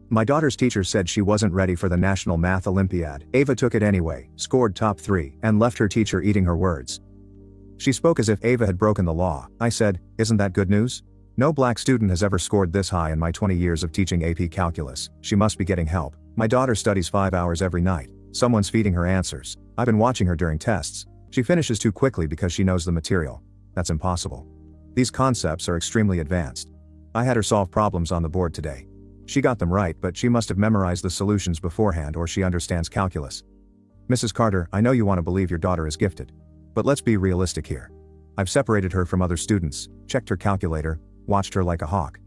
My daughter's teacher said she wasn't ready for the National Math Olympiad. Ava took it anyway, scored top 3, and left her teacher eating her words. She spoke as if Ava had broken the law. I said, "Isn't that good news? No black student has ever scored this high in my 20 years of teaching AP Calculus. She must be getting help. My daughter studies 5 hours every night. Someone's feeding her answers. I've been watching her during tests. She finishes too quickly because she knows the material. That's impossible. These concepts are extremely advanced. I had her solve problems on the board today. She got them right, but she must have memorized the solutions beforehand or she understands calculus. Mrs. Carter, I know you want to believe your daughter is gifted. But let's be realistic here. I've separated her from other students, checked her calculator, watched her like a hawk.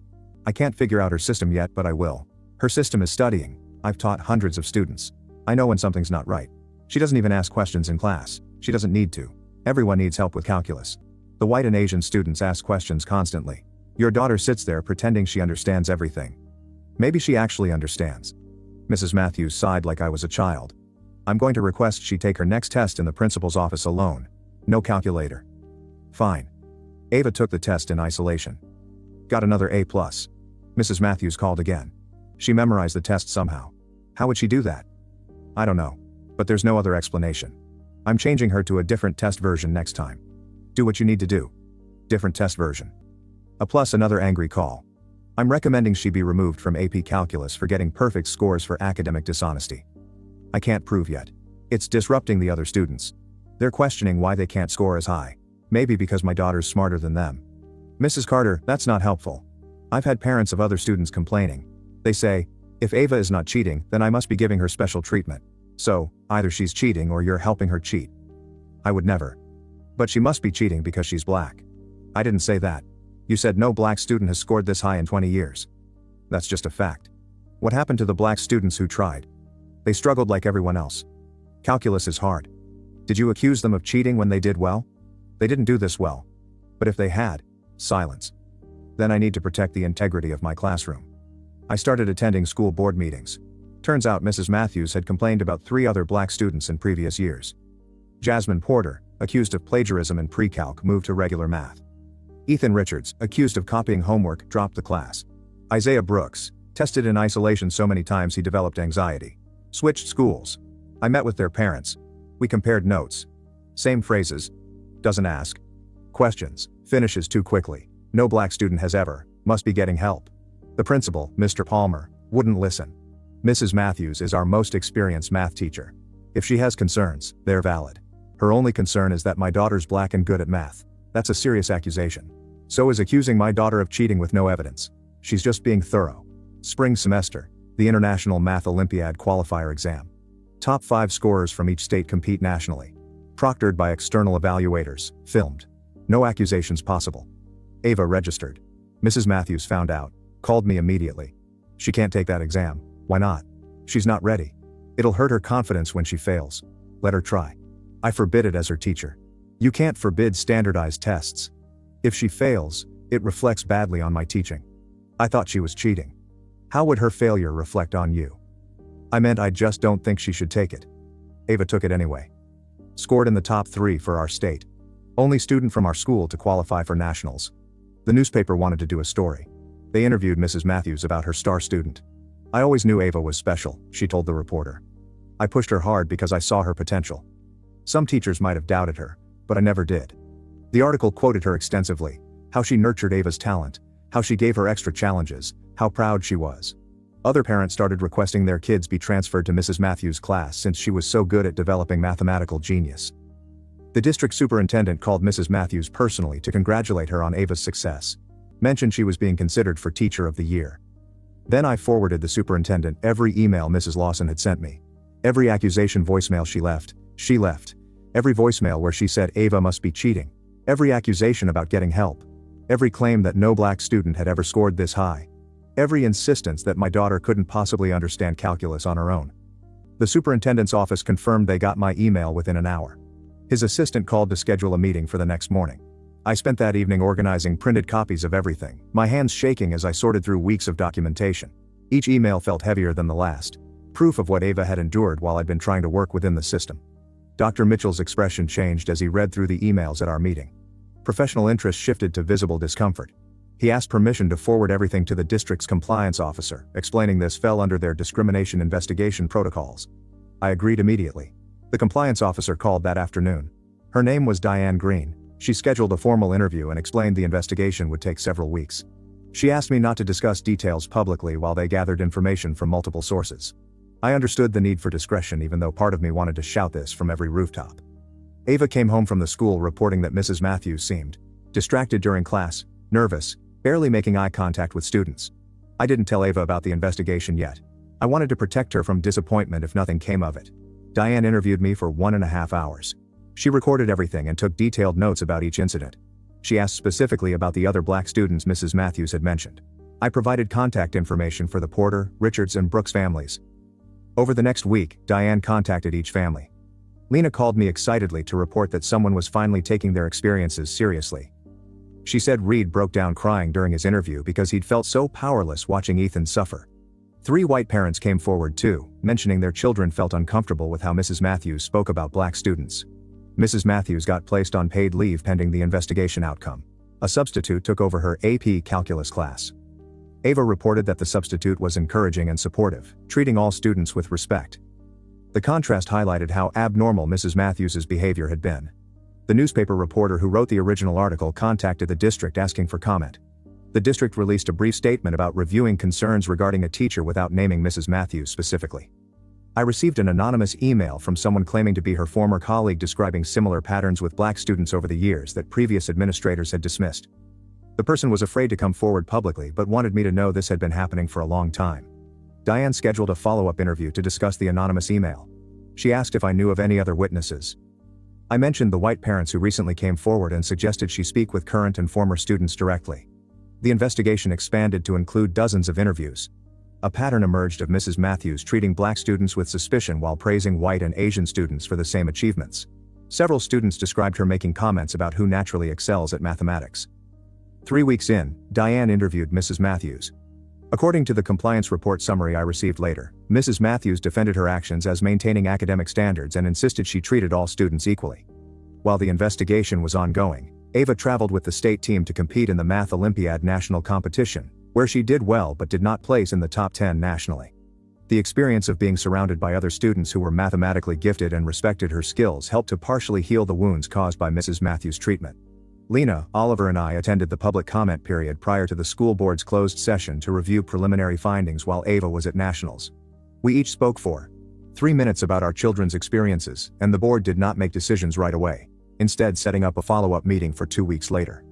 I can't figure out her system yet, but I will. Her system is studying. I've taught hundreds of students. I know when something's not right. She doesn't even ask questions in class. She doesn't need to. Everyone needs help with calculus. The white and Asian students ask questions constantly. Your daughter sits there pretending she understands everything. Maybe she actually understands. Mrs. Matthews sighed like I was a child. I'm going to request she take her next test in the principal's office alone. No calculator. Fine. Ava took the test in isolation. Got another A+. Mrs. Matthews called again. She memorized the test somehow. How would she do that? I don't know. But there's no other explanation. I'm changing her to a different test version next time. Do what you need to do. Different test version. Another angry call. I'm recommending she be removed from AP Calculus for getting perfect scores for academic dishonesty. I can't prove yet. It's disrupting the other students. They're questioning why they can't score as high. Maybe because my daughter's smarter than them. Mrs. Carter, that's not helpful. I've had parents of other students complaining. They say, if Ava is not cheating, then I must be giving her special treatment. So, either she's cheating or you're helping her cheat. I would never. But she must be cheating because she's black. I didn't say that. You said no black student has scored this high in 20 years. That's just a fact. What happened to the black students who tried? They struggled like everyone else. Calculus is hard. Did you accuse them of cheating when they did well? They didn't do this well. But if they had, silence. Then I need to protect the integrity of my classroom. I started attending school board meetings. Turns out Mrs. Matthews had complained about 3 other black students in previous years. Jasmine Porter, accused of plagiarism in pre-calc, moved to regular math. Ethan Richards, accused of copying homework, dropped the class. Isaiah Brooks, tested in isolation so many times he developed anxiety, switched schools. I met with their parents. We compared notes. Same phrases. Doesn't ask questions. Finishes too quickly. No black student has ever. Must be getting help. The principal, Mr. Palmer, wouldn't listen. Mrs. Matthews is our most experienced math teacher. If she has concerns, they're valid. Her only concern is that my daughter's black and good at math. That's a serious accusation. So is accusing my daughter of cheating with no evidence. She's just being thorough. Spring semester, the International Math Olympiad qualifier exam. Top 5 scorers from each state compete nationally. Proctored by external evaluators, filmed. No accusations possible. Ava registered. Mrs. Matthews found out, called me immediately. She can't take that exam. Why not? She's not ready. It'll hurt her confidence when she fails. Let her try. I forbid it as her teacher. You can't forbid standardized tests. If she fails, it reflects badly on my teaching. I thought she was cheating. How would her failure reflect on you? I meant I just don't think she should take it. Ava took it anyway. Scored in the top 3 for our state. Only student from our school to qualify for nationals. The newspaper wanted to do a story. They interviewed Mrs. Matthews about her star student. I always knew Ava was special, she told the reporter. I pushed her hard because I saw her potential. Some teachers might have doubted her, but I never did. The article quoted her extensively, how she nurtured Ava's talent, how she gave her extra challenges, how proud she was. Other parents started requesting their kids be transferred to Mrs. Matthews' class since she was so good at developing mathematical genius. The district superintendent called Mrs. Matthews personally to congratulate her on Ava's success. Mentioned she was being considered for Teacher of the Year. Then I forwarded the superintendent every email Mrs. Lawson had sent me. Every accusation voicemail she left. Every voicemail where she said Ava must be cheating. Every accusation about getting help. Every claim that no black student had ever scored this high. Every insistence that my daughter couldn't possibly understand calculus on her own. The superintendent's office confirmed they got my email within an hour. His assistant called to schedule a meeting for the next morning. I spent that evening organizing printed copies of everything, my hands shaking as I sorted through weeks of documentation. Each email felt heavier than the last. Proof of what Ava had endured while I'd been trying to work within the system. Dr. Mitchell's expression changed as he read through the emails at our meeting. Professional interest shifted to visible discomfort. He asked permission to forward everything to the district's compliance officer, explaining this fell under their discrimination investigation protocols. I agreed immediately. The compliance officer called that afternoon. Her name was Diane Green. She scheduled a formal interview and explained the investigation would take several weeks. She asked me not to discuss details publicly while they gathered information from multiple sources. I understood the need for discretion, even though part of me wanted to shout this from every rooftop. Ava came home from the school reporting that Mrs. Matthews seemed distracted during class, nervous, barely making eye contact with students. I didn't tell Ava about the investigation yet. I wanted to protect her from disappointment if nothing came of it. Diane interviewed me for 1.5 hours. She recorded everything and took detailed notes about each incident. She asked specifically about the other black students Mrs. Matthews had mentioned. I provided contact information for the Porter, Richards, and Brooks families. Over the next week, Diane contacted each family. Lena called me excitedly to report that someone was finally taking their experiences seriously. She said Reed broke down crying during his interview because he'd felt so powerless watching Ethan suffer. 3 white parents came forward too, mentioning their children felt uncomfortable with how Mrs. Matthews spoke about black students. Mrs. Matthews got placed on paid leave pending the investigation outcome. A substitute took over her AP Calculus class. Ava reported that the substitute was encouraging and supportive, treating all students with respect. The contrast highlighted how abnormal Mrs. Matthews's behavior had been. The newspaper reporter who wrote the original article contacted the district asking for comment. The district released a brief statement about reviewing concerns regarding a teacher without naming Mrs. Matthews specifically. I received an anonymous email from someone claiming to be her former colleague describing similar patterns with black students over the years that previous administrators had dismissed. The person was afraid to come forward publicly but wanted me to know this had been happening for a long time. Diane scheduled a follow-up interview to discuss the anonymous email. She asked if I knew of any other witnesses. I mentioned the white parents who recently came forward and suggested she speak with current and former students directly. The investigation expanded to include dozens of interviews. A pattern emerged of Mrs. Matthews treating black students with suspicion while praising white and Asian students for the same achievements. Several students described her making comments about who naturally excels at mathematics. 3 weeks in, Diane interviewed Mrs. Matthews. According to the compliance report summary I received later, Mrs. Matthews defended her actions as maintaining academic standards and insisted she treated all students equally. While the investigation was ongoing, Ava traveled with the state team to compete in the Math Olympiad national competition, where she did well but did not place in the top 10 nationally. The experience of being surrounded by other students who were mathematically gifted and respected her skills helped to partially heal the wounds caused by Mrs. Matthews' treatment. Lena, Oliver and I attended the public comment period prior to the school board's closed session to review preliminary findings while Ava was at nationals. We each spoke for 3 minutes about our children's experiences, and the board did not make decisions right away, instead setting up a follow-up meeting for 2 weeks later.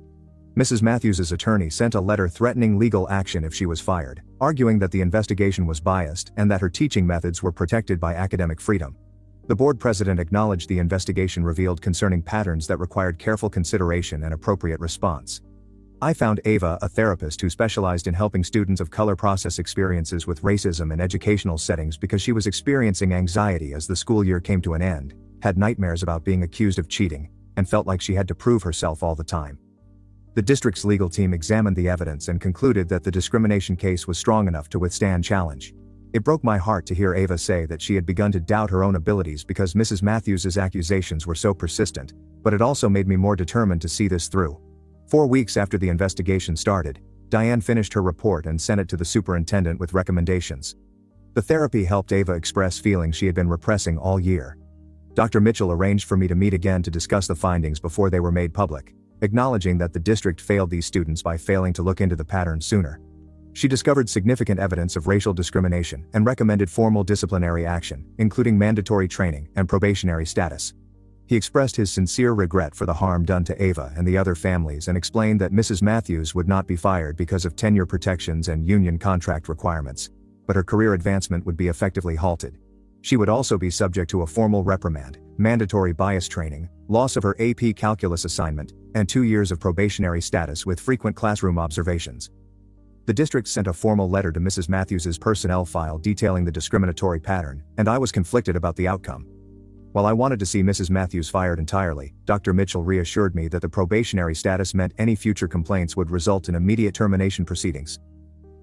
Mrs. Matthews' attorney sent a letter threatening legal action if she was fired, arguing that the investigation was biased and that her teaching methods were protected by academic freedom. The board president acknowledged the investigation revealed concerning patterns that required careful consideration and appropriate response. I found Ava a therapist who specialized in helping students of color process experiences with racism in educational settings because she was experiencing anxiety as the school year came to an end, had nightmares about being accused of cheating, and felt like she had to prove herself all the time. The district's legal team examined the evidence and concluded that the discrimination case was strong enough to withstand challenge. It broke my heart to hear Ava say that she had begun to doubt her own abilities because Mrs. Matthews' accusations were so persistent, but it also made me more determined to see this through. 4 weeks after the investigation started, Diane finished her report and sent it to the superintendent with recommendations. The therapy helped Ava express feelings she had been repressing all year. Dr. Mitchell arranged for me to meet again to discuss the findings before they were made public, acknowledging that the district failed these students by failing to look into the pattern sooner. She discovered significant evidence of racial discrimination and recommended formal disciplinary action, including mandatory training and probationary status. He expressed his sincere regret for the harm done to Ava and the other families and explained that Mrs. Matthews would not be fired because of tenure protections and union contract requirements, but her career advancement would be effectively halted. She would also be subject to a formal reprimand, mandatory bias training, loss of her AP Calculus assignment, and 2 years of probationary status with frequent classroom observations. The district sent a formal letter to Mrs. Matthews' personnel file detailing the discriminatory pattern, and I was conflicted about the outcome. While I wanted to see Mrs. Matthews fired entirely, Dr. Mitchell reassured me that the probationary status meant any future complaints would result in immediate termination proceedings.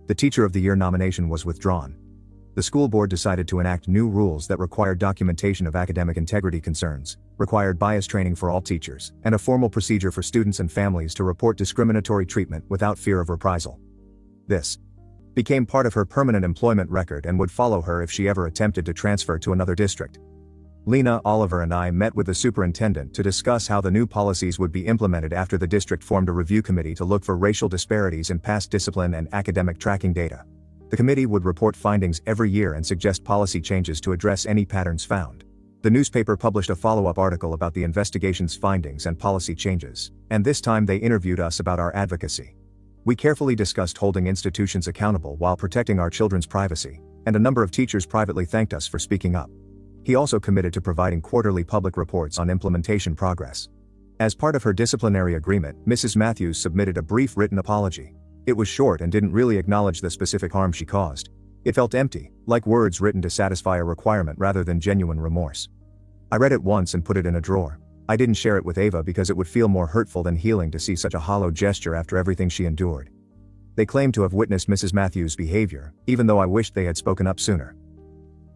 The Teacher of the Year nomination was withdrawn. the school board decided to enact new rules that required documentation of academic integrity concerns, required bias training for all teachers, and a formal procedure for students and families to report discriminatory treatment without fear of reprisal. This became part of her permanent employment record and would follow her if she ever attempted to transfer to another district. Lena, Oliver and I met with the superintendent to discuss how the new policies would be implemented after the district formed a review committee to look for racial disparities in past discipline and academic tracking data. The committee would report findings every year and suggest policy changes to address any patterns found. The newspaper published a follow-up article about the investigation's findings and policy changes, and this time they interviewed us about our advocacy. We carefully discussed holding institutions accountable while protecting our children's privacy, and a number of teachers privately thanked us for speaking up. He also committed to providing quarterly public reports on implementation progress. As part of her disciplinary agreement, Mrs. Matthews submitted a brief written apology. It was short and didn't really acknowledge the specific harm she caused. It felt empty, like words written to satisfy a requirement rather than genuine remorse. I read it once and put it in a drawer. I didn't share it with Ava because it would feel more hurtful than healing to see such a hollow gesture after everything she endured. They claimed to have witnessed Mrs. Matthews' behavior, even though I wished they had spoken up sooner.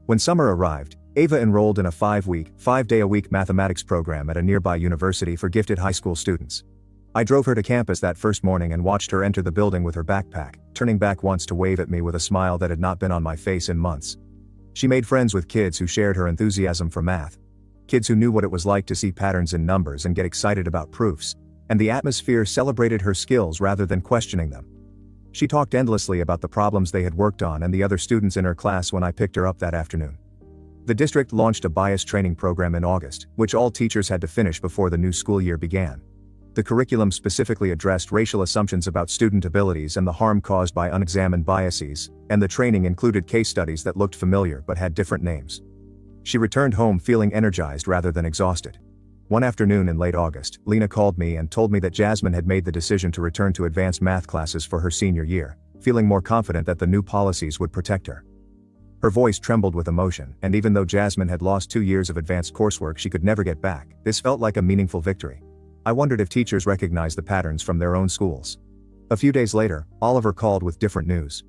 When summer arrived, Ava enrolled in a 5-day-a-week mathematics program at a nearby university for gifted high school students. I drove her to campus that first morning and watched her enter the building with her backpack, turning back once to wave at me with a smile that had not been on my face in months. She made friends with kids who shared her enthusiasm for math. Kids who knew what it was like to see patterns in numbers and get excited about proofs, and the atmosphere celebrated her skills rather than questioning them. She talked endlessly about the problems they had worked on and the other students in her class when I picked her up that afternoon. The district launched a bias training program in August, which all teachers had to finish before the new school year began. The curriculum specifically addressed racial assumptions about student abilities and the harm caused by unexamined biases, and the training included case studies that looked familiar but had different names. She returned home feeling energized rather than exhausted. One afternoon in late August, Lena called me and told me that Jasmine had made the decision to return to advanced math classes for her senior year, feeling more confident that the new policies would protect her. Her voice trembled with emotion, and even though Jasmine had lost 2 years of advanced coursework she could never get back, this felt like a meaningful victory. I wondered if teachers recognized the patterns from their own schools. A few days later, Oliver called with different news.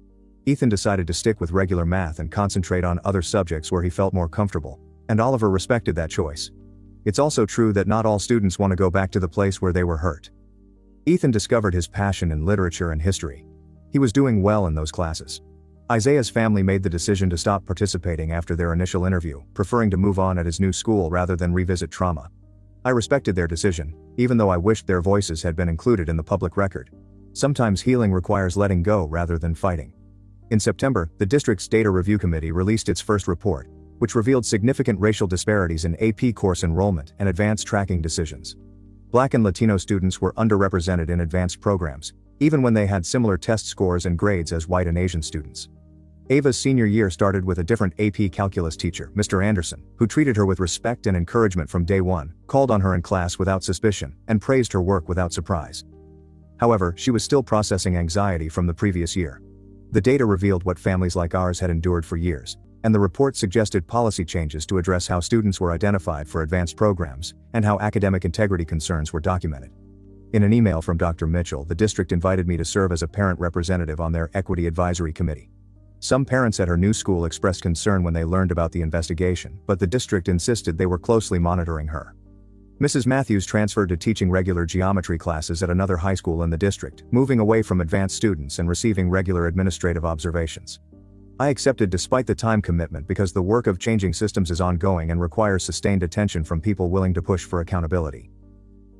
Ethan decided to stick with regular math and concentrate on other subjects where he felt more comfortable, and Oliver respected that choice. It's also true that not all students want to go back to the place where they were hurt. Ethan discovered his passion in literature and history. He was doing well in those classes. Isaiah's family made the decision to stop participating after their initial interview, preferring to move on at his new school rather than revisit trauma. I respected their decision, even though I wished their voices had been included in the public record. Sometimes healing requires letting go rather than fighting. In September, the district's Data Review Committee released its first report, which revealed significant racial disparities in AP course enrollment and advanced tracking decisions. Black and Latino students were underrepresented in advanced programs, even when they had similar test scores and grades as white and Asian students. Ava's senior year started with a different AP calculus teacher, Mr. Anderson, who treated her with respect and encouragement from day one, called on her in class without suspicion, and praised her work without surprise. However, she was still processing anxiety from the previous year. The data revealed what families like ours had endured for years, and the report suggested policy changes to address how students were identified for advanced programs, and how academic integrity concerns were documented. In an email from Dr. Mitchell, the district invited me to serve as a parent representative on their Equity Advisory Committee. Some parents at her new school expressed concern when they learned about the investigation, but the district insisted they were closely monitoring her. Mrs. Matthews transferred to teaching regular geometry classes at another high school in the district, moving away from advanced students and receiving regular administrative observations. I accepted despite the time commitment because the work of changing systems is ongoing and requires sustained attention from people willing to push for accountability.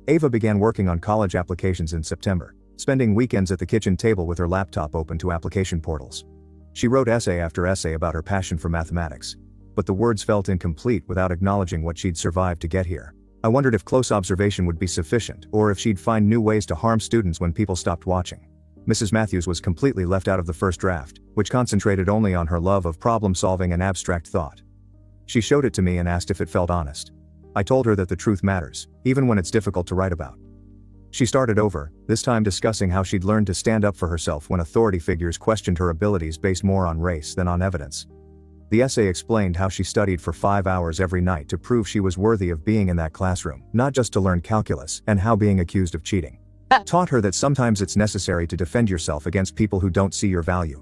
Ava began working on college applications in September, spending weekends at the kitchen table with her laptop open to application portals. She wrote essay after essay about her passion for mathematics, but the words felt incomplete without acknowledging what she'd survived to get here. I wondered if close observation would be sufficient, or if she'd find new ways to harm students when people stopped watching. Mrs. Matthews was completely left out of the first draft, which concentrated only on her love of problem-solving and abstract thought. She showed it to me and asked if it felt honest. I told her that the truth matters, even when it's difficult to write about. She started over, this time discussing how she'd learned to stand up for herself when authority figures questioned her abilities based more on race than on evidence. The essay explained how she studied for 5 hours every night to prove she was worthy of being in that classroom, not just to learn calculus, and how being accused of cheating taught her that sometimes it's necessary to defend yourself against people who don't see your value.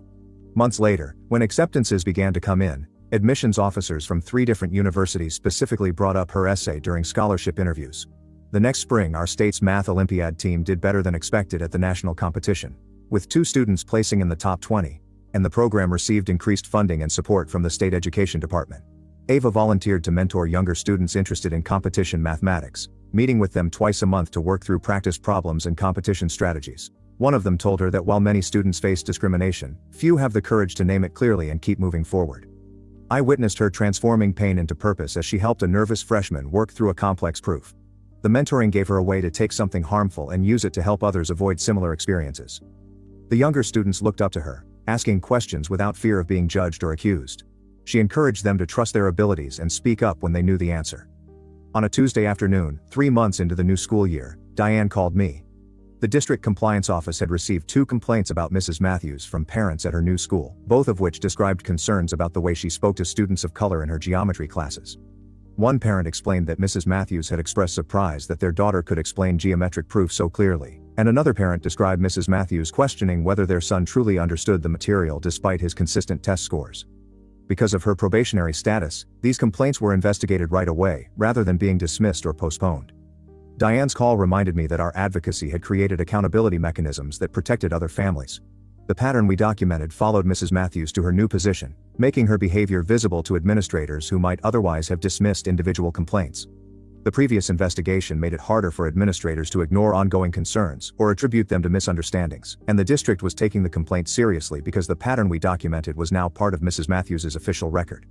Months later, when acceptances began to come in, admissions officers from 3 different universities specifically brought up her essay during scholarship interviews. The next spring, our state's Math Olympiad team did better than expected at the national competition, with 2 students placing in the top 20, and the program received increased funding and support from the state education department. Ava volunteered to mentor younger students interested in competition mathematics, meeting with them twice a month to work through practice problems and competition strategies. One of them told her that while many students face discrimination, few have the courage to name it clearly and keep moving forward. I witnessed her transforming pain into purpose as she helped a nervous freshman work through a complex proof. The mentoring gave her a way to take something harmful and use it to help others avoid similar experiences. The younger students looked up to her, asking questions without fear of being judged or accused. She encouraged them to trust their abilities and speak up when they knew the answer. On a Tuesday afternoon, 3 months into the new school year, Diane called me. The district compliance office had received 2 complaints about Mrs. Matthews from parents at her new school, both of which described concerns about the way she spoke to students of color in her geometry classes. One parent explained that Mrs. Matthews had expressed surprise that their daughter could explain geometric proof so clearly, and another parent described Mrs. Matthews questioning whether their son truly understood the material despite his consistent test scores. Because of her probationary status, these complaints were investigated right away, rather than being dismissed or postponed. Diane's call reminded me that our advocacy had created accountability mechanisms that protected other families. The pattern we documented followed Mrs. Matthews to her new position, making her behavior visible to administrators who might otherwise have dismissed individual complaints. The previous investigation made it harder for administrators to ignore ongoing concerns or attribute them to misunderstandings, and the district was taking the complaint seriously because the pattern we documented was now part of Mrs. Matthews's official record.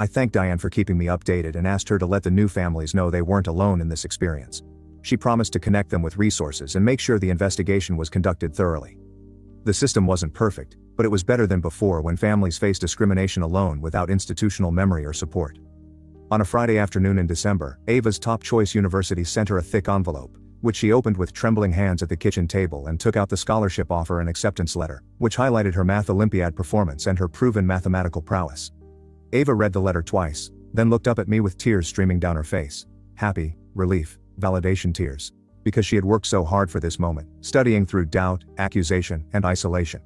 I thanked Diane for keeping me updated and asked her to let the new families know they weren't alone in this experience. She promised to connect them with resources and make sure the investigation was conducted thoroughly. The system wasn't perfect, but it was better than before when families faced discrimination alone without institutional memory or support. On a Friday afternoon in December, Ava's top choice university sent her a thick envelope, which she opened with trembling hands at the kitchen table and took out the scholarship offer and acceptance letter, which highlighted her Math Olympiad performance and her proven mathematical prowess. Ava read the letter twice, then looked up at me with tears streaming down her face. Happy, relief, validation tears. Because she had worked so hard for this moment, studying through doubt, accusation, and isolation.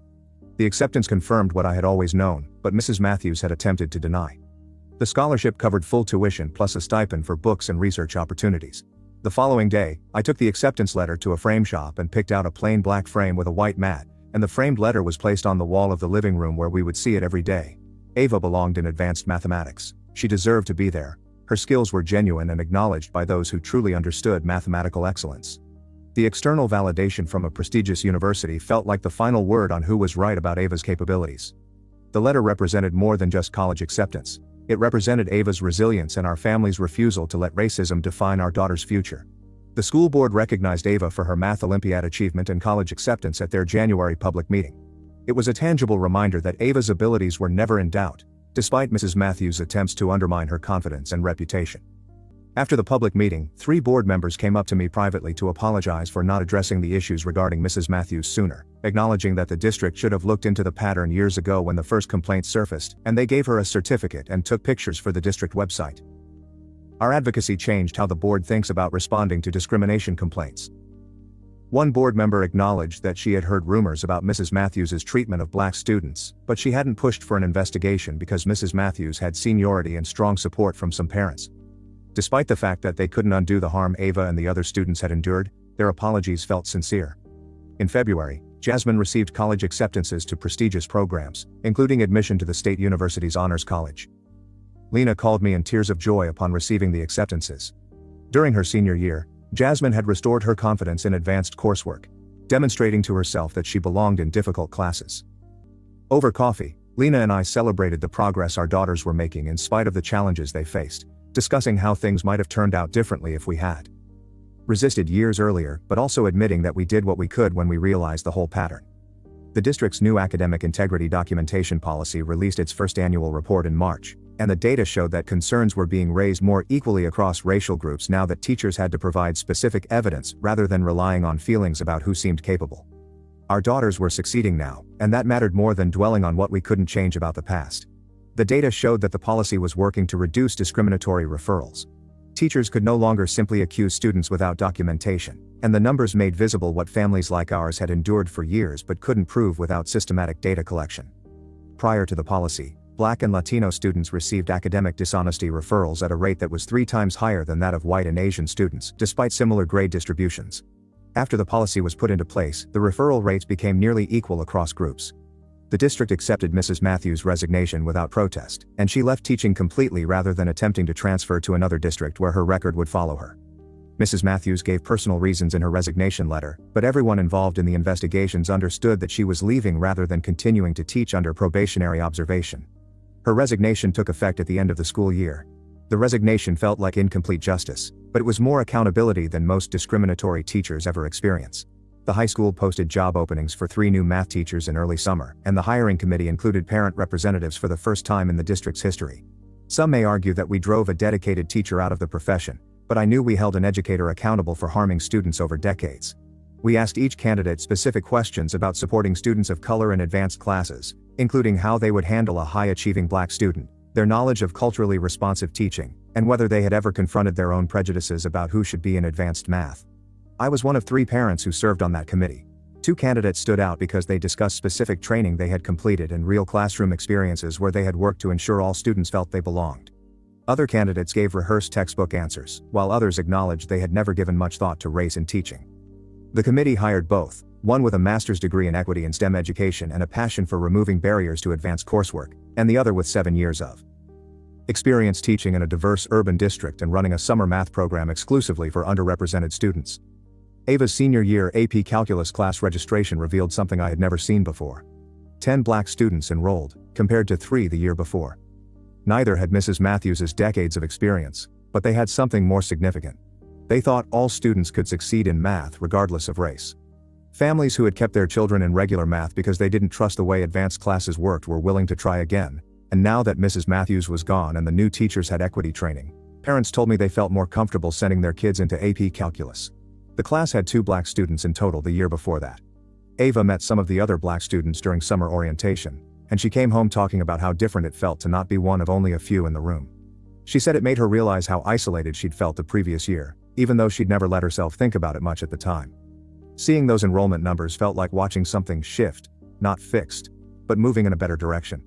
The acceptance confirmed what I had always known, but Mrs. Matthews had attempted to deny. The scholarship covered full tuition plus a stipend for books and research opportunities. The following day, I took the acceptance letter to a frame shop and picked out a plain black frame with a white mat, and the framed letter was placed on the wall of the living room where we would see it every day. Ava belonged in advanced mathematics. She deserved to be there. Her skills were genuine and acknowledged by those who truly understood mathematical excellence. The external validation from a prestigious university felt like the final word on who was right about Ava's capabilities. The letter represented more than just college acceptance. It represented Ava's resilience and our family's refusal to let racism define our daughter's future. The school board recognized Ava for her Math Olympiad achievement and college acceptance at their January public meeting. It was a tangible reminder that Ava's abilities were never in doubt, despite Mrs. Matthews' attempts to undermine her confidence and reputation. After the public meeting, 3 board members came up to me privately to apologize for not addressing the issues regarding Mrs. Matthews sooner, acknowledging that the district should have looked into the pattern years ago when the first complaint surfaced, and they gave her a certificate and took pictures for the district website. Our advocacy changed how the board thinks about responding to discrimination complaints. One board member acknowledged that she had heard rumors about Mrs. Matthews' treatment of black students, but she hadn't pushed for an investigation because Mrs. Matthews had seniority and strong support from some parents. Despite the fact that they couldn't undo the harm Ava and the other students had endured, their apologies felt sincere. In February, Jasmine received college acceptances to prestigious programs, including admission to the State University's Honors College. Lena called me in tears of joy upon receiving the acceptances. During her senior year, Jasmine had restored her confidence in advanced coursework, demonstrating to herself that she belonged in difficult classes. Over coffee, Lena and I celebrated the progress our daughters were making in spite of the challenges they faced, discussing how things might have turned out differently if we had resisted years earlier, but also admitting that we did what we could when we realized the whole pattern. The district's new academic integrity documentation policy released its first annual report in March, and the data showed that concerns were being raised more equally across racial groups now that teachers had to provide specific evidence rather than relying on feelings about who seemed capable. Our daughters were succeeding now, and that mattered more than dwelling on what we couldn't change about the past. The data showed that the policy was working to reduce discriminatory referrals. Teachers could no longer simply accuse students without documentation, and the numbers made visible what families like ours had endured for years but couldn't prove without systematic data collection. Prior to the policy, Black and Latino students received academic dishonesty referrals at a rate that was 3 times higher than that of white and Asian students, despite similar grade distributions. After the policy was put into place, the referral rates became nearly equal across groups. The district accepted Mrs. Matthews' resignation without protest, and she left teaching completely rather than attempting to transfer to another district where her record would follow her. Mrs. Matthews gave personal reasons in her resignation letter, but everyone involved in the investigations understood that she was leaving rather than continuing to teach under probationary observation. Her resignation took effect at the end of the school year. The resignation felt like incomplete justice, but it was more accountability than most discriminatory teachers ever experience. The high school posted job openings for 3 new math teachers in early summer, and the hiring committee included parent representatives for the first time in the district's history. Some may argue that we drove a dedicated teacher out of the profession, but I knew we held an educator accountable for harming students over decades. We asked each candidate specific questions about supporting students of color in advanced classes, including how they would handle a high-achieving Black student, their knowledge of culturally responsive teaching, and whether they had ever confronted their own prejudices about who should be in advanced math. I was one of 3 parents who served on that committee. 2 candidates stood out because they discussed specific training they had completed and real classroom experiences where they had worked to ensure all students felt they belonged. Other candidates gave rehearsed textbook answers, while others acknowledged they had never given much thought to race in teaching. The committee hired both, one with a master's degree in equity in STEM education and a passion for removing barriers to advanced coursework, and the other with 7 years of experience teaching in a diverse urban district and running a summer math program exclusively for underrepresented students. Ava's senior year AP Calculus class registration revealed something I had never seen before. 10 Black students enrolled, compared to 3 the year before. Neither had Mrs. Matthews' decades of experience, but they had something more significant. They thought all students could succeed in math regardless of race. Families who had kept their children in regular math because they didn't trust the way advanced classes worked were willing to try again, and now that Mrs. Matthews was gone and the new teachers had equity training, parents told me they felt more comfortable sending their kids into AP Calculus. The class had 2 Black students in total the year before that. Ava met some of the other Black students during summer orientation, and she came home talking about how different it felt to not be one of only a few in the room. She said it made her realize how isolated she'd felt the previous year, even though she'd never let herself think about it much at the time. Seeing those enrollment numbers felt like watching something shift, not fixed, but moving in a better direction.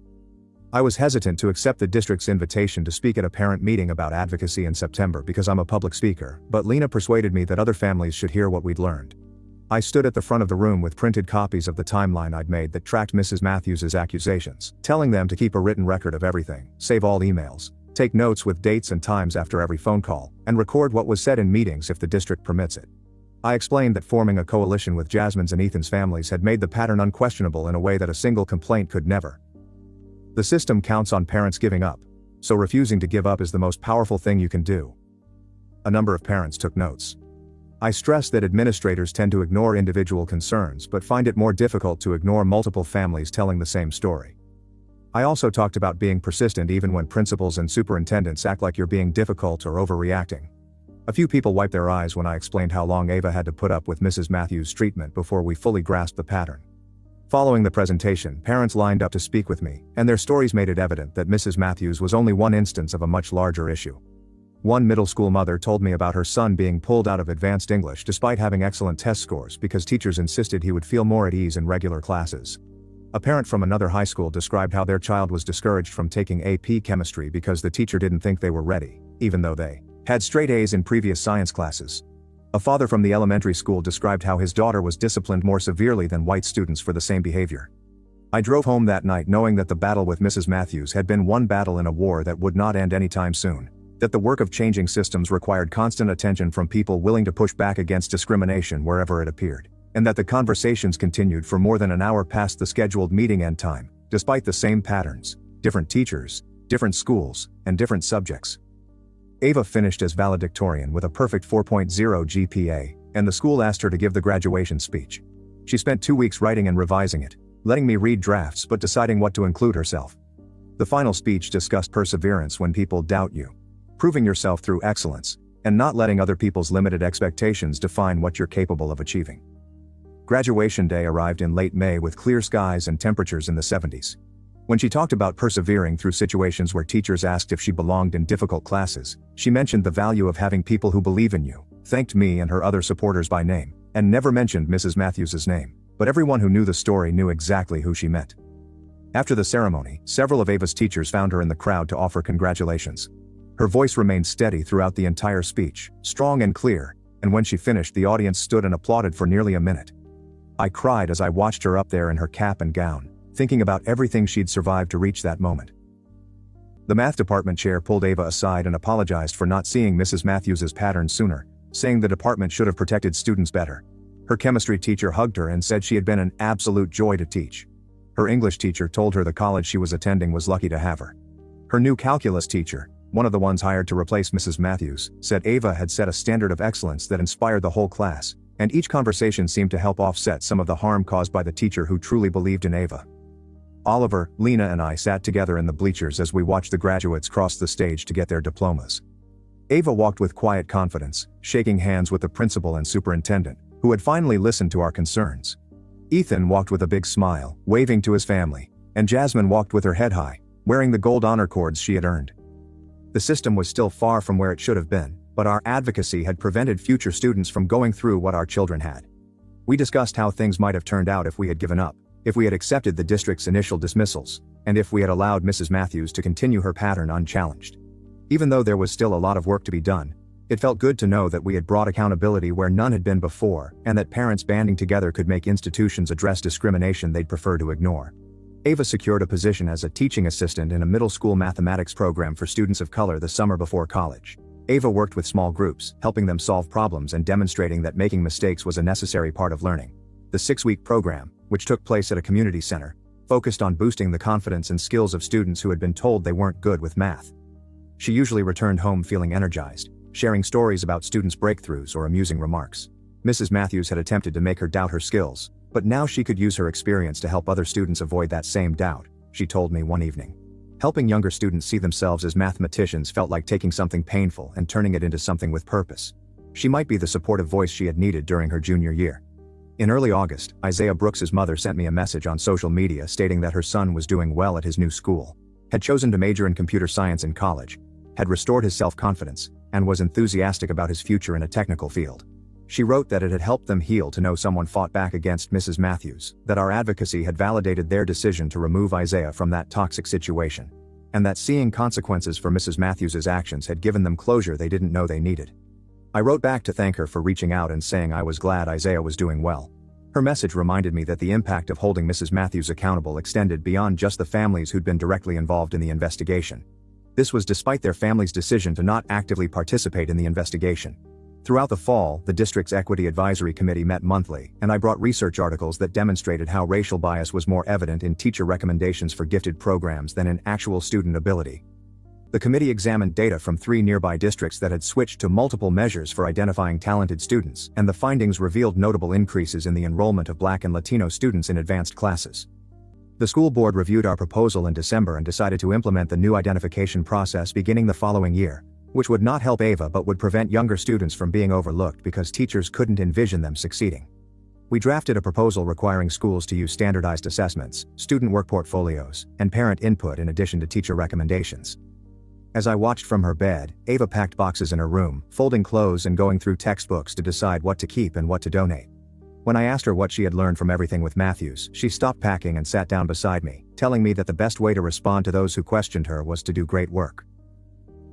I was hesitant to accept the district's invitation to speak at a parent meeting about advocacy in September because I'm a public speaker, but Lena persuaded me that other families should hear what we'd learned. I stood at the front of the room with printed copies of the timeline I'd made that tracked Mrs. Matthews' accusations, telling them to keep a written record of everything, save all emails, take notes with dates and times after every phone call, and record what was said in meetings if the district permits it. I explained that forming a coalition with Jasmine's and Ethan's families had made the pattern unquestionable in a way that a single complaint could never. The system counts on parents giving up, so refusing to give up is the most powerful thing you can do. A number of parents took notes. I stressed that administrators tend to ignore individual concerns but find it more difficult to ignore multiple families telling the same story. I also talked about being persistent even when principals and superintendents act like you're being difficult or overreacting. A few people wiped their eyes when I explained how long Ava had to put up with Mrs. Matthews' treatment before we fully grasped the pattern. Following the presentation, parents lined up to speak with me, and their stories made it evident that Mrs. Matthews was only one instance of a much larger issue. One middle school mother told me about her son being pulled out of advanced English despite having excellent test scores because teachers insisted he would feel more at ease in regular classes. A parent from another high school described how their child was discouraged from taking AP chemistry because the teacher didn't think they were ready, even though they had straight A's in previous science classes. A father from the elementary school described how his daughter was disciplined more severely than white students for the same behavior. I drove home that night knowing that the battle with Mrs. Matthews had been one battle in a war that would not end anytime soon, that the work of changing systems required constant attention from people willing to push back against discrimination wherever it appeared, and that the conversations continued for more than an hour past the scheduled meeting end time, despite the same patterns, different teachers, different schools, and different subjects. Ava finished as valedictorian with a perfect 4.0 GPA, and the school asked her to give the graduation speech. She spent 2 weeks writing and revising it, letting me read drafts but deciding what to include herself. The final speech discussed perseverance when people doubt you, proving yourself through excellence, and not letting other people's limited expectations define what you're capable of achieving. Graduation day arrived in late May with clear skies and temperatures in the 70s. When she talked about persevering through situations where teachers asked if she belonged in difficult classes, she mentioned the value of having people who believe in you, thanked me and her other supporters by name, and never mentioned Mrs. Matthews' name, but everyone who knew the story knew exactly who she meant. After the ceremony, several of Ava's teachers found her in the crowd to offer congratulations. Her voice remained steady throughout the entire speech, strong and clear, and when she finished the audience stood and applauded for nearly a minute. I cried as I watched her up there in her cap and gown, thinking about everything she'd survived to reach that moment. The math department chair pulled Ava aside and apologized for not seeing Mrs. Matthews's pattern sooner, saying the department should have protected students better. Her chemistry teacher hugged her and said she had been an absolute joy to teach. Her English teacher told her the college she was attending was lucky to have her. Her new calculus teacher, one of the ones hired to replace Mrs. Matthews, said Ava had set a standard of excellence that inspired the whole class, and each conversation seemed to help offset some of the harm caused by the teacher who truly believed in Ava. Oliver, Lena and I sat together in the bleachers as we watched the graduates cross the stage to get their diplomas. Ava walked with quiet confidence, shaking hands with the principal and superintendent, who had finally listened to our concerns. Ethan walked with a big smile, waving to his family, and Jasmine walked with her head high, wearing the gold honor cords she had earned. The system was still far from where it should have been, but our advocacy had prevented future students from going through what our children had. We discussed how things might have turned out if we had given up, if we had accepted the district's initial dismissals, and if we had allowed Mrs. Matthews to continue her pattern unchallenged. Even though there was still a lot of work to be done, it felt good to know that we had brought accountability where none had been before, and that parents banding together could make institutions address discrimination they'd prefer to ignore. Ava secured a position as a teaching assistant in a middle school mathematics program for students of color the summer before college. Ava worked with small groups, helping them solve problems and demonstrating that making mistakes was a necessary part of learning. The 6-week program, which took place at a community center, focused on boosting the confidence and skills of students who had been told they weren't good with math. She usually returned home feeling energized, sharing stories about students' breakthroughs or amusing remarks. Mrs. Matthews had attempted to make her doubt her skills, but now she could use her experience to help other students avoid that same doubt, she told me one evening. Helping younger students see themselves as mathematicians felt like taking something painful and turning it into something with purpose. She might be the supportive voice she had needed during her junior year. In early August, Isaiah Brooks's mother sent me a message on social media stating that her son was doing well at his new school, had chosen to major in computer science in college, had restored his self-confidence, and was enthusiastic about his future in a technical field. She wrote that it had helped them heal to know someone fought back against Mrs. Matthews, that our advocacy had validated their decision to remove Isaiah from that toxic situation, and that seeing consequences for Mrs. Matthews's actions had given them closure they didn't know they needed. I wrote back to thank her for reaching out and saying I was glad Isaiah was doing well. Her message reminded me that the impact of holding Mrs. Matthews accountable extended beyond just the families who'd been directly involved in the investigation. This was despite their family's decision to not actively participate in the investigation. Throughout the fall, the district's Equity Advisory Committee met monthly, and I brought research articles that demonstrated how racial bias was more evident in teacher recommendations for gifted programs than in actual student ability. The committee examined data from 3 nearby districts that had switched to multiple measures for identifying talented students, and the findings revealed notable increases in the enrollment of Black and Latino students in advanced classes. The school board reviewed our proposal in December and decided to implement the new identification process beginning the following year, which would not help Ava but would prevent younger students from being overlooked because teachers couldn't envision them succeeding. We drafted a proposal requiring schools to use standardized assessments, student work portfolios, and parent input in addition to teacher recommendations. As I watched from her bed, Ava packed boxes in her room, folding clothes and going through textbooks to decide what to keep and what to donate. When I asked her what she had learned from everything with Matthews, she stopped packing and sat down beside me, telling me that the best way to respond to those who questioned her was to do great work.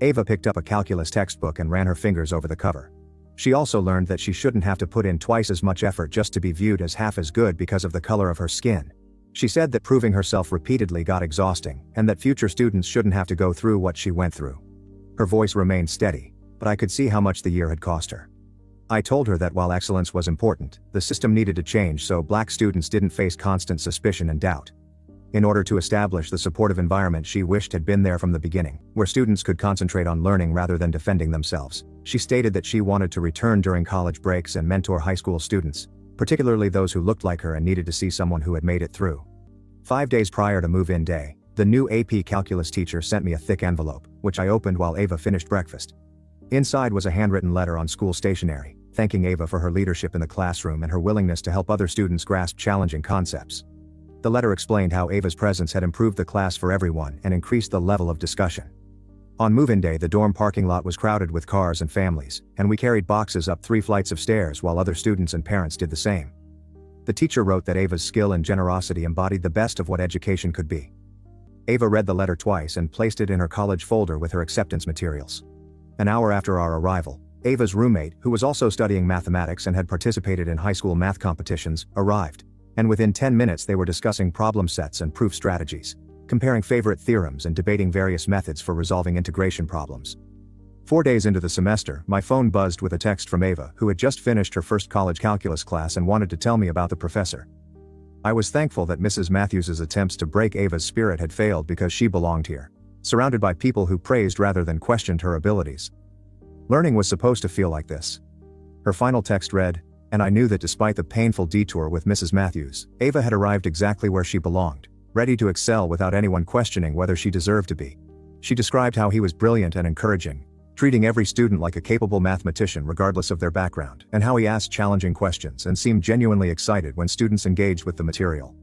Ava picked up a calculus textbook and ran her fingers over the cover. She also learned that she shouldn't have to put in twice as much effort just to be viewed as half as good because of the color of her skin. She said that proving herself repeatedly got exhausting, and that future students shouldn't have to go through what she went through. Her voice remained steady, but I could see how much the year had cost her. I told her that while excellence was important, the system needed to change so Black students didn't face constant suspicion and doubt. In order to establish the supportive environment she wished had been there from the beginning, where students could concentrate on learning rather than defending themselves, she stated that she wanted to return during college breaks and mentor high school students, particularly those who looked like her and needed to see someone who had made it through. 5 days prior to move-in day, the new AP Calculus teacher sent me a thick envelope, which I opened while Ava finished breakfast. Inside was a handwritten letter on school stationery, thanking Ava for her leadership in the classroom and her willingness to help other students grasp challenging concepts. The letter explained how Ava's presence had improved the class for everyone and increased the level of discussion. On move-in day, the dorm parking lot was crowded with cars and families, and we carried boxes up 3 flights of stairs while other students and parents did the same. The teacher wrote that Ava's skill and generosity embodied the best of what education could be. Ava read the letter twice and placed it in her college folder with her acceptance materials. An hour after our arrival, Ava's roommate, who was also studying mathematics and had participated in high school math competitions, arrived. And within 10 minutes they were discussing problem sets and proof strategies, comparing favorite theorems and debating various methods for resolving integration problems. 4 days into the semester, my phone buzzed with a text from Ava, who had just finished her first college calculus class and wanted to tell me about the professor. I was thankful that Mrs. Matthews's attempts to break Ava's spirit had failed because she belonged here, surrounded by people who praised rather than questioned her abilities. Learning was supposed to feel like this. Her final text read, "And I knew that despite the painful detour with Mrs. Matthews, Ava had arrived exactly where she belonged, ready to excel without anyone questioning whether she deserved to be." She described how he was brilliant and encouraging, treating every student like a capable mathematician regardless of their background, and how he asked challenging questions and seemed genuinely excited when students engaged with the material.